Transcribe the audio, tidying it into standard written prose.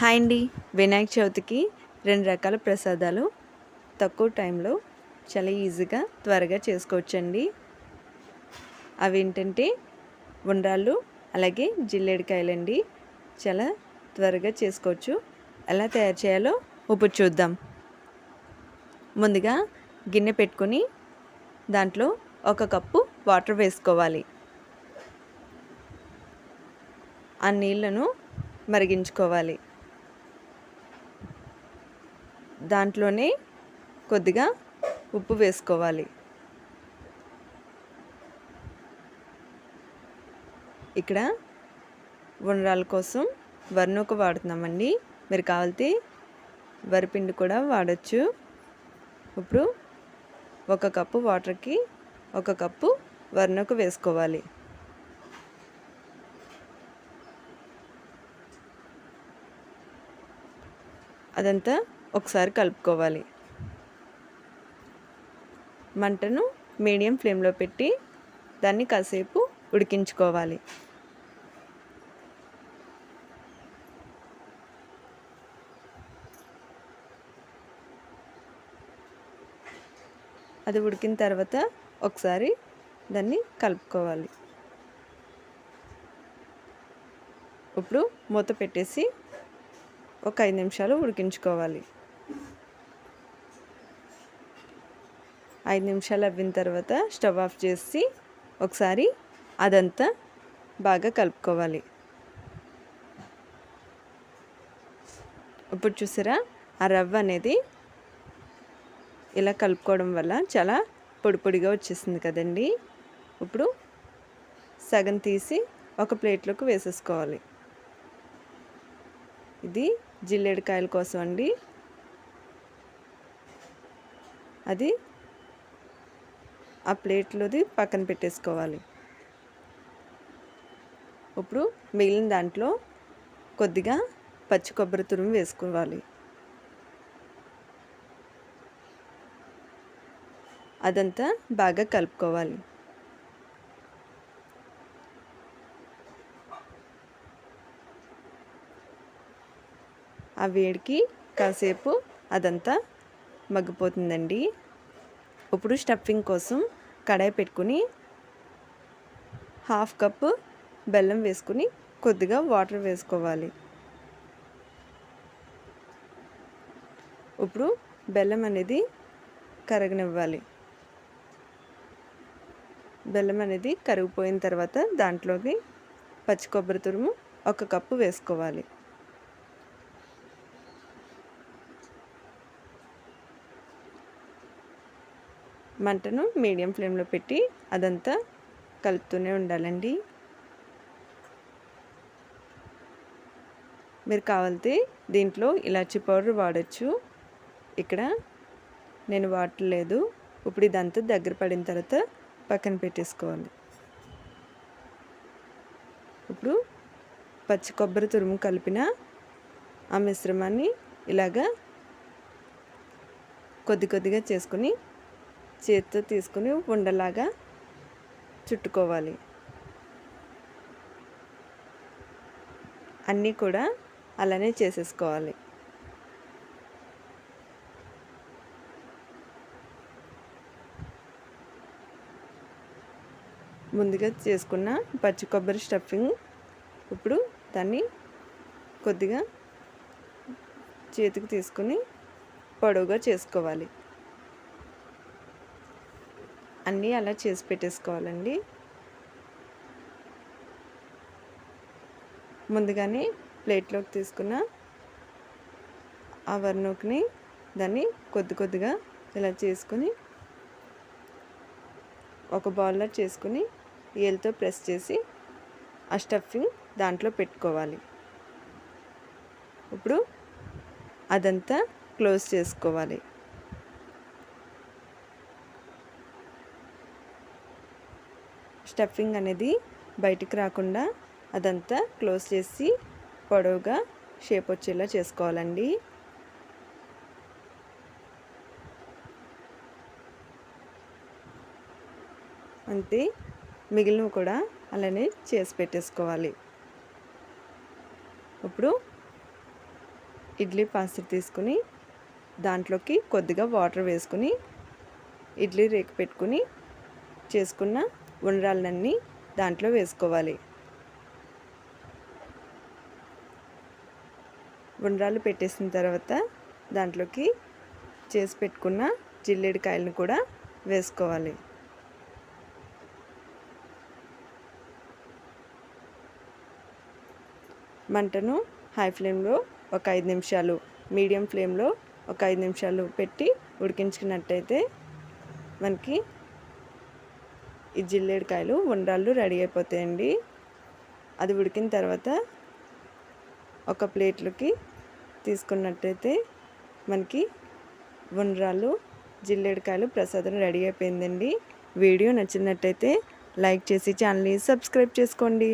Hi అండి. వినాయక చవితికి 2 రకాల ప్రసాదాలు తక్కువ టైంలో చాలా ఈజీగా త్వరగా చేసుకోవచ్చండి. అవేంటంటే ఉండ్రాళ్ళు, అలాగే జిల్లేడికాయలండి. చాలా త్వరగా చేసుకోవచ్చు. ఎలా తయారు చేయాలో ఇప్పుడు చూద్దాం. ముందుగా గిన్నె పెట్టుకొని దాంట్లో 1 కప్పు వాటర్ వేసుకోవాలి. ఆ నీళ్లను మరిగించుకోవాలి. దాంట్లోనే కొద్దిగా ఉప్పు వేసుకోవాలి. ఇక్కడ ఉండ్రాళ్ళ కోసం వరినూక వాడుతున్నామండి. మీరు కావాలితే వరిపిండి కూడా వాడచ్చు. ఇప్పుడు 1 కప్పు వాటర్కి 1 కప్పు వరినూక వేసుకోవాలి. అదంతా ఒకసారి కలుపుకోవాలి. మంటను మీడియం ఫ్లేమ్లో పెట్టి దాన్ని కాసేపు ఉడికించుకోవాలి. అది ఉడికిన తర్వాత ఒకసారి దాన్ని కలుపుకోవాలి. ఇప్పుడు మూత పెట్టేసి ఒక 5 నిమిషాలు ఉడికించుకోవాలి. 5 నిమిషాలు అవ్విన తర్వాత స్టవ్ ఆఫ్ చేసి ఒకసారి అదంతా బాగా కలుపుకోవాలి. ఇప్పుడు చూసారా, ఆ రవ్వ అనేది ఇలా కలుపుకోవడం వల్ల చాలా పొడి పొడిగా వచ్చేసింది కదండి. ఇప్పుడు సగం తీసి ఒక ప్లేట్లోకి వేసేసుకోవాలి. ఇది జిల్లేడికాయల కోసం అండి. అది ఆ ప్లేట్లోది పక్కన పెట్టేసుకోవాలి. ఇప్పుడు మిగిలిన దాంట్లో కొద్దిగా పచ్చి కొబ్బరి తురుము వేసుకోవాలి. అదంతా బాగా కలుపుకోవాలి. ఆ వేడికి కాసేపు అదంతా మగ్గిపోతుందండి. ఇప్పుడు స్టఫింగ్ కోసం కడాయి పెట్టుకుని 1/2 కప్పు బెల్లం వేసుకుని కొద్దిగా వాటర్ వేసుకోవాలి. ఇప్పుడు బెల్లం అనేది కరగనివ్వాలి. బెల్లం అనేది కరిగిపోయిన తర్వాత దాంట్లోకి పచ్చి కొబ్బరి తురుము 1 కప్పు వేసుకోవాలి. మంటను మీడియం ఫ్లేమ్లో పెట్టి అదంతా కలుపుతూనే ఉండాలండి. మీరు కావాలితే దీంట్లో ఇలాచీ పౌడర్ వాడచ్చు. ఇక్కడ నేను వాడలేదు. ఇప్పుడు ఇదంతా దగ్గర పడిన తర్వాత పక్కన పెట్టేసుకోవాలి. ఇప్పుడు పచ్చి కొబ్బరి తురుము కలిపిన ఆ మిశ్రమాన్ని ఇలాగా కొద్ది కొద్దిగా చేసుకుని చేతితో తీసుకుని ఉండలాగా చుట్టుకోవాలి. అన్నీ కూడా అలానే చేసేసుకోవాలి. ముందుగా చేసుకున్న పచ్చి కొబ్బరి స్టఫింగ్ ఇప్పుడు దాన్ని కొద్దిగా చేతికి తీసుకుని పొడవుగా చేసుకోవాలి. అన్నీ అలా చేసి పెట్టేసుకోవాలండి. ముందుగానే ప్లేట్లోకి తీసుకున్న ఆ వరినూకని దాన్ని కొద్ది కొద్దిగా ఇలా చేసుకుని ఒక బౌల్లో చేసుకుని ఏలుతో ప్రెస్ చేసి ఆ స్టఫింగ్ దాంట్లో పెట్టుకోవాలి. ఇప్పుడు అదంతా క్లోజ్ చేసుకోవాలి. స్టఫింగ్ అనేది బయటికి రాకుండా అదంతా క్లోజ్ చేసి పొడవుగా షేప్ వచ్చేలా చేసుకోవాలండి. అంతే, మిగిలినవి కూడా అలానే చేసి పెట్టేసుకోవాలి. ఇప్పుడు ఇడ్లీ పాత్ర తీసుకుని దాంట్లోకి కొద్దిగా వాటర్ వేసుకుని ఇడ్లీ రేకు పెట్టుకుని చేసుకున్న ఉండ్రాళ్ళన్నీ దాంట్లో వేసుకోవాలి. ఉండ్రాళ్ళు పెట్టేసిన తర్వాత దాంట్లోకి చేసి పెట్టుకున్న జిల్లేడికాయలను కూడా వేసుకోవాలి. మంటను హై ఫ్లేమ్లో ఒక 5 నిమిషాలు, మీడియం ఫ్లేమ్లో ఒక 5 నిమిషాలు పెట్టి ఉడికించుకున్నట్టయితే మనకి ఈ జిల్లేడికాయలు ఉండ్రాళ్ళు రెడీ అయిపోతాయండి. అది ఉడికిన తర్వాత ఒక ప్లేట్లోకి తీసుకున్నట్టయితే మనకి ఉండ్రాళ్ళు జిల్లేడికాయలు ప్రసాదం రెడీ అయిపోయిందండి. వీడియో నచ్చినట్టయితే లైక్ చేసి ఛానల్ని సబ్స్క్రైబ్ చేసుకోండి.